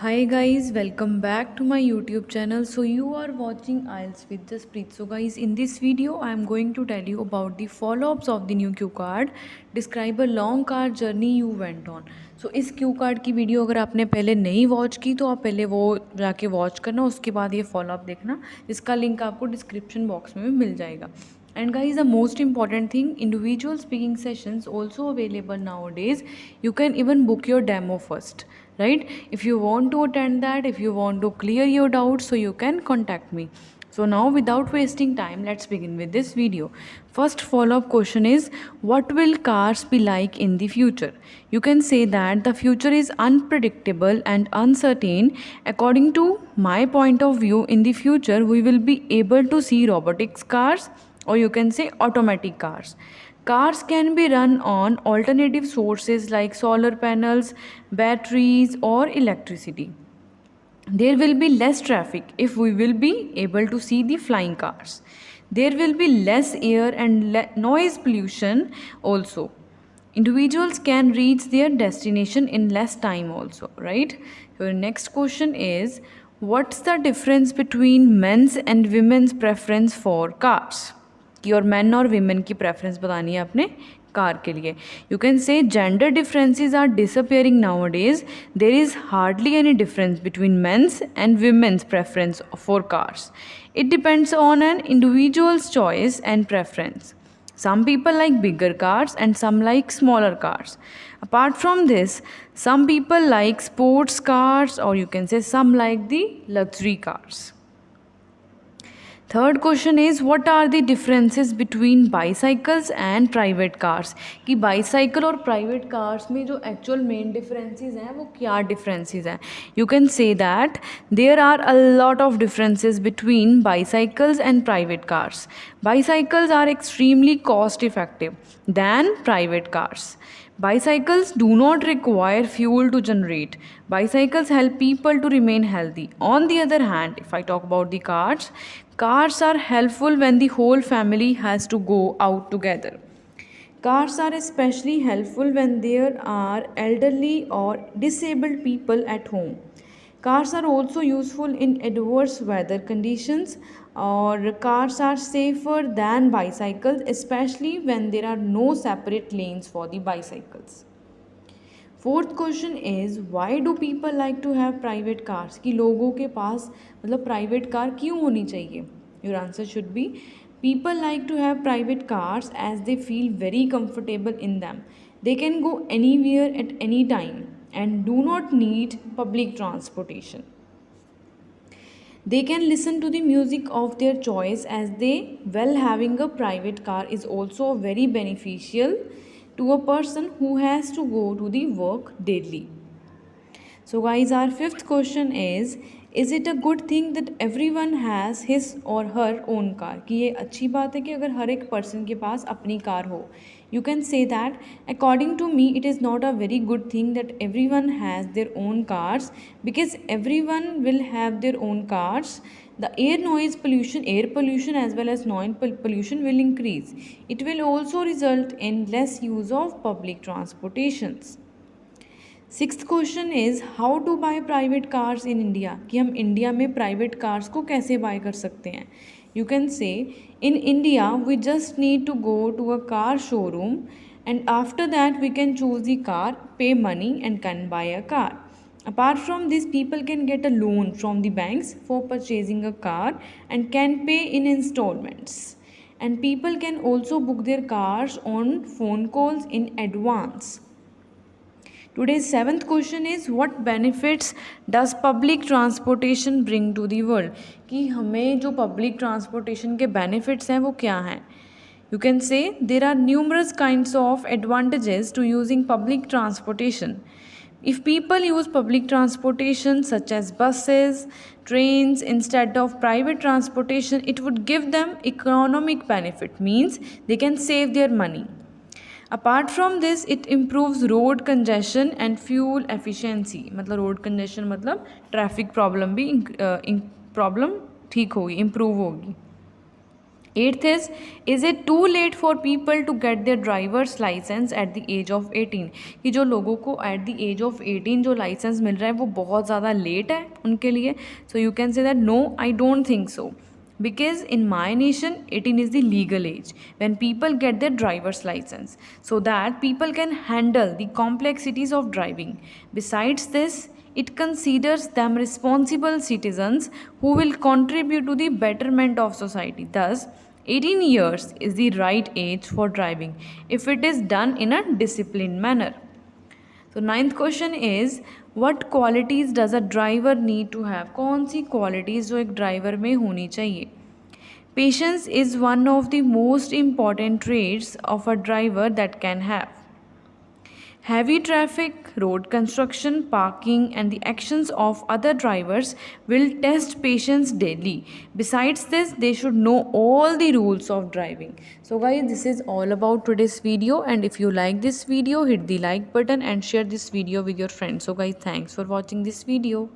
Hi guys, welcome back to my YouTube channel. So you are watching IELTS with Jaspreet. So guys, in this video I am going to tell you about the follow-ups of the new Q card. Describe a long card journey you went on. So इस Q card की video अगर आपने पहले नहीं watch की तो आप पहले वो जाके वॉच करना, उसके बाद ये फॉलोअप देखना, इसका लिंक आपको डिस्क्रिप्शन बॉक्स में भी मिल जाएगा. And guys, the most important thing, individual speaking sessions also available nowadays. You can even book your demo first, right? If you want to attend that, if you want to clear your doubts, so you can contact me. So now without wasting time, let's begin with this video. First follow-up question is, what will cars be like in the future? You can say that the future is unpredictable and uncertain. According to my point of view, in the future we will be able to see robotics cars, or you can say automatic cars. Cars can be run on alternative sources like solar panels, batteries, or electricity. There will be less traffic if we will be able to see the flying cars. There will be less air and noise pollution also. Individuals can reach their destination in less time also, right? So next question is, what's the difference between men's and women's preference for cars? कि और man और women की preference बतानी है अपने car के लिए. You can say gender differences are disappearing nowadays. There is hardly any difference between men's and women's preference for cars. It depends on an individual's choice and preference. Some people like bigger cars and some like smaller cars. Apart from this, some people like sports cars, or you can say some like the luxury cars. Third question is, what are the differences between bicycles and private cars. कि bicycle और private cars में जो actual main differences हैं वो क्या differences हैं. You can say that there are a lot of differences between bicycles and private cars. Bicycles are extremely cost effective than private cars. Bicycles do not require fuel to generate. Bicycles help people to remain healthy. On the other hand, if I talk about the cars, cars are helpful when the whole family has to go out together. Cars are especially helpful when there are elderly or disabled people at home. Cars are also useful in adverse weather conditions, or cars are safer than bicycles, especially when there are no separate lanes for the bicycles. Fourth question is, why do people like to have private cars. कि लोगों के पास मतलब private car क्यों होनी चाहिए. Your answer should be, people like to have private cars as they feel very comfortable in them. They can go anywhere at any time and do not need public transportation. They can listen to the music of their choice as they well. Having a private car is also very beneficial to a person who has to go to the work daily. So guys, our fifth question is it a good thing that everyone has his or her own car. कि ये अच्छी बात है कि अगर हर एक person के पास अपनी कार हो. You can say that according to me it is not a very good thing that everyone has their own cars, because everyone will have their own cars. The air pollution as well as noise pollution will increase. It will also result in less use of public transportations. Sixth question is, how to buy private cars in India. कि हम India में private cars को कैसे bye कर सकते हैं. You can say, in India we just need to go to a car showroom and after that we can choose the car, pay money and can buy a car. Apart from this, people can get a loan from the banks for purchasing a car and can pay in installments. And people can also book their cars on phone calls in advance. Today's seventh question is, what benefits does public transportation bring to the world. कि हमें जो public transportation के benefits हैं वो क्या हैं. You can say there are numerous kinds of advantages to using public transportation. If people use public transportation such as buses, trains instead of private transportation, it would give them economic benefit, means they can save their money. Apart from this, it improves road congestion and fuel efficiency. मतलब road congestion मतलब traffic problem भी problem ठीक होगी, improve होगी. Eighth is it too late for people to get their driver's license at the age of 18? कि जो लोगों को at the age of 18 जो लाइसेंस मिल रहा है वो बहुत ज़्यादा लेट है उनके लिए. So you can say that no, I don't think so. Because in my nation 18 is the legal age when people get their driver's license so that people can handle the complexities of driving. Besides this, it considers them responsible citizens who will contribute to the betterment of society. Thus, 18 years is the right age for driving if it is done in a disciplined manner. So ninth question is, what qualities does a driver need to have? कौन सी qualities जो एक driver में होनी चाहिए? Patience is one of the most important traits of a driver that can have. Heavy traffic, road construction, parking, and the actions of other drivers will test patience daily. Besides this, they should know all the rules of driving. So guys, this is all about today's video, and if you like this video, hit the like button and share this video with your friends. So guys, thanks for watching this video.